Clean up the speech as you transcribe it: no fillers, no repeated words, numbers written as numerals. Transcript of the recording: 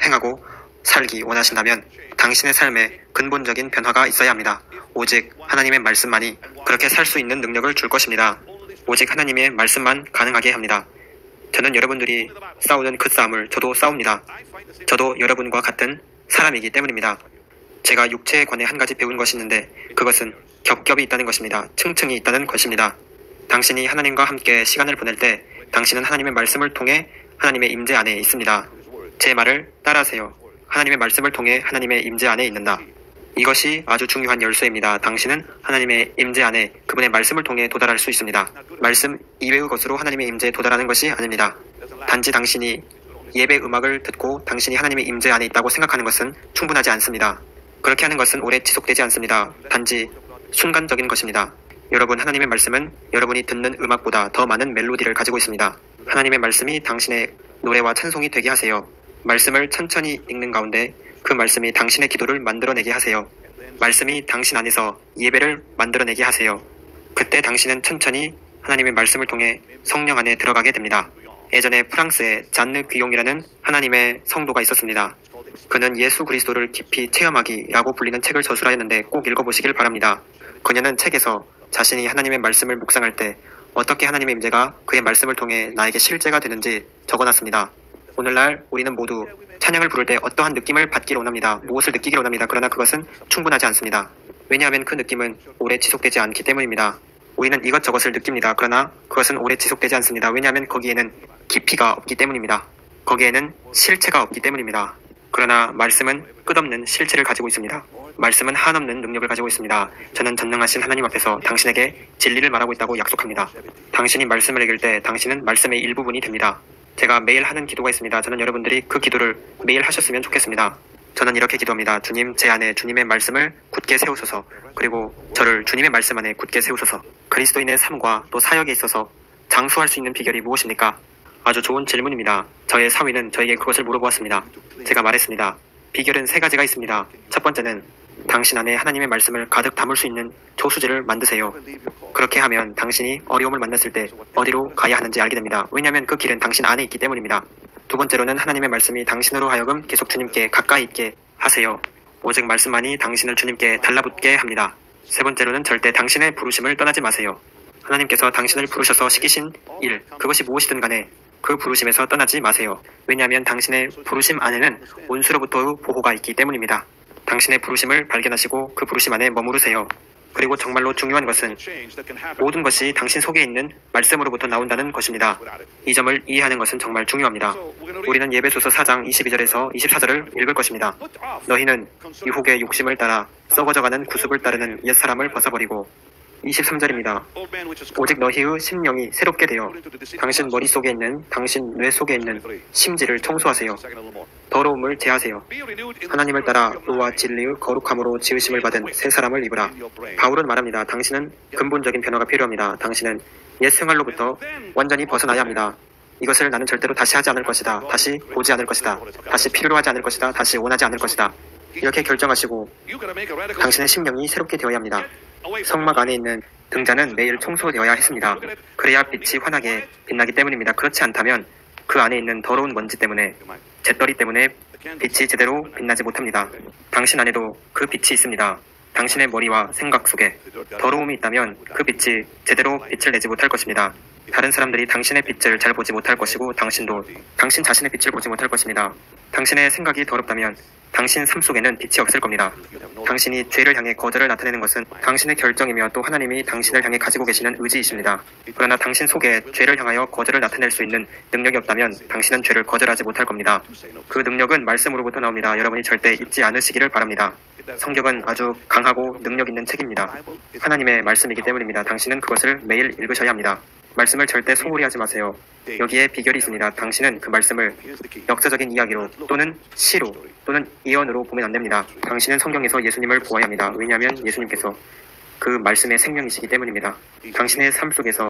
행하고 살기 원하신다면 당신의 삶에 근본적인 변화가 있어야 합니다. 오직 하나님의 말씀만이 그렇게 살 수 있는 능력을 줄 것입니다. 오직 하나님의 말씀만 가능하게 합니다. 저는 여러분들이 싸우는 그 싸움을 저도 싸웁니다. 저도 여러분과 같은 사람이기 때문입니다. 제가 육체에 관해 한 가지 배운 것이 있는데 그것은 겹겹이 있다는 것입니다. 층층이 있다는 것입니다. 당신이 하나님과 함께 시간을 보낼 때 당신은 하나님의 말씀을 통해 하나님의 임재 안에 있습니다. 제 말을 따라하세요. 하나님의 말씀을 통해 하나님의 임재 안에 있는다. 이것이 아주 중요한 열쇠입니다. 당신은 하나님의 임재 안에 그분의 말씀을 통해 도달할 수 있습니다. 말씀 이외의 것으로 하나님의 임재에 도달하는 것이 아닙니다. 단지 당신이 예배 음악을 듣고 당신이 하나님의 임재 안에 있다고 생각하는 것은 충분하지 않습니다. 그렇게 하는 것은 오래 지속되지 않습니다. 단지 순간적인 것입니다. 여러분, 하나님의 말씀은 여러분이 듣는 음악보다 더 많은 멜로디를 가지고 있습니다. 하나님의 말씀이 당신의 노래와 찬송이 되게 하세요. 말씀을 천천히 읽는 가운데 그 말씀이 당신의 기도를 만들어내게 하세요. 말씀이 당신 안에서 예배를 만들어내게 하세요. 그때 당신은 천천히 하나님의 말씀을 통해 성령 안에 들어가게 됩니다. 예전에 프랑스에 잔느 귀용이라는 하나님의 성도가 있었습니다. 그는 예수 그리스도를 깊이 체험하기라고 불리는 책을 저술하였는데 꼭 읽어보시길 바랍니다. 그녀는 책에서 자신이 하나님의 말씀을 묵상할 때 어떻게 하나님의 임재가 그의 말씀을 통해 나에게 실제가 되는지 적어놨습니다. 오늘날 우리는 모두 찬양을 부를 때 어떠한 느낌을 받기를 원합니다. 무엇을 느끼기를 원합니다. 그러나 그것은 충분하지 않습니다. 왜냐하면 그 느낌은 오래 지속되지 않기 때문입니다. 우리는 이것저것을 느낍니다. 그러나 그것은 오래 지속되지 않습니다. 왜냐하면 거기에는 깊이가 없기 때문입니다. 거기에는 실체가 없기 때문입니다. 그러나 말씀은 끝없는 실체를 가지고 있습니다. 말씀은 한없는 능력을 가지고 있습니다. 저는 전능하신 하나님 앞에서 당신에게 진리를 말하고 있다고 약속합니다. 당신이 말씀을 읽을 때 당신은 말씀의 일부분이 됩니다. 제가 매일 하는 기도가 있습니다. 저는 여러분들이 그 기도를 매일 하셨으면 좋겠습니다. 저는 이렇게 기도합니다. 주님, 제 안에 주님의 말씀을 굳게 세우소서. 그리고 저를 주님의 말씀 안에 굳게 세우소서. 그리스도인의 삶과 또 사역에 있어서 장수할 수 있는 비결이 무엇입니까? 아주 좋은 질문입니다. 저의 사위는 저에게 그것을 물어보았습니다. 제가 말했습니다. 비결은 3가지가 있습니다. 첫 번째는 당신 안에 하나님의 말씀을 가득 담을 수 있는 저수지를 만드세요. 그렇게 하면 당신이 어려움을 만났을 때 어디로 가야 하는지 알게 됩니다. 왜냐하면 그 길은 당신 안에 있기 때문입니다. 두 번째로는 하나님의 말씀이 당신으로 하여금 계속 주님께 가까이 있게 하세요. 오직 말씀만이 당신을 주님께 달라붙게 합니다. 세 번째로는 절대 당신의 부르심을 떠나지 마세요. 하나님께서 당신을 부르셔서 시키신 일, 그것이 무엇이든 간에 그 부르심에서 떠나지 마세요. 왜냐하면 당신의 부르심 안에는 온수로부터의 보호가 있기 때문입니다. 당신의 부르심을 발견하시고 그 부르심 안에 머무르세요. 그리고 정말로 중요한 것은 모든 것이 당신 속에 있는 말씀으로부터 나온다는 것입니다. 이 점을 이해하는 것은 정말 중요합니다. 우리는 예배소서 4장 22절에서 24절을 읽을 것입니다. 너희는 유혹의 욕심을 따라 썩어져가는 구습을 따르는 옛사람을 벗어버리고 23절입니다. 오직 너희의 심령이 새롭게 되어 당신 머릿속에 있는 당신 뇌 속에 있는 심지를 청소하세요. 더러움을 제하세요. 하나님을 따라 의와 진리의 거룩함으로 지으심을 받은 새 사람을 입으라. 바울은 말합니다. 당신은 근본적인 변화가 필요합니다. 당신은 옛 생활로부터 완전히 벗어나야 합니다. 이것을 나는 절대로 다시 하지 않을 것이다. 다시 보지 않을 것이다. 다시 필요로 하지 않을 것이다. 다시 원하지 않을 것이다. 이렇게 결정하시고 당신의 심령이 새롭게 되어야 합니다. 성막 안에 있는 등잔은 매일 청소되어야 했습니다. 그래야 빛이 환하게 빛나기 때문입니다. 그렇지 않다면 그 안에 있는 더러운 먼지 때문에 잿더리 때문에 빛이 제대로 빛나지 못합니다. 당신 안에도 그 빛이 있습니다. 당신의 머리와 생각 속에 더러움이 있다면 그 빛이 제대로 빛을 내지 못할 것입니다. 다른 사람들이 당신의 빛을 잘 보지 못할 것이고 당신도 당신 자신의 빛을 보지 못할 것입니다. 당신의 생각이 더럽다면 당신 삶 속에는 빛이 없을 겁니다. 당신이 죄를 향해 거절을 나타내는 것은 당신의 결정이며 또 하나님이 당신을 향해 가지고 계시는 의지이십니다. 그러나 당신 속에 죄를 향하여 거절을 나타낼 수 있는 능력이 없다면 당신은 죄를 거절하지 못할 겁니다. 그 능력은 말씀으로부터 나옵니다. 여러분이 절대 잊지 않으시기를 바랍니다. 성경은 아주 강하고 능력 있는 책입니다. 하나님의 말씀이기 때문입니다. 당신은 그것을 매일 읽으셔야 합니다. 말씀을 절대 소홀히 하지 마세요. 여기에 비결이 있습니다. 당신은 그 말씀을 역사적인 이야기로 또는 시로 또는 예언으로 보면 안 됩니다. 당신은 성경에서 예수님을 보아야 합니다. 왜냐하면 예수님께서 그 말씀의 생명이시기 때문입니다. 당신의 삶 속에서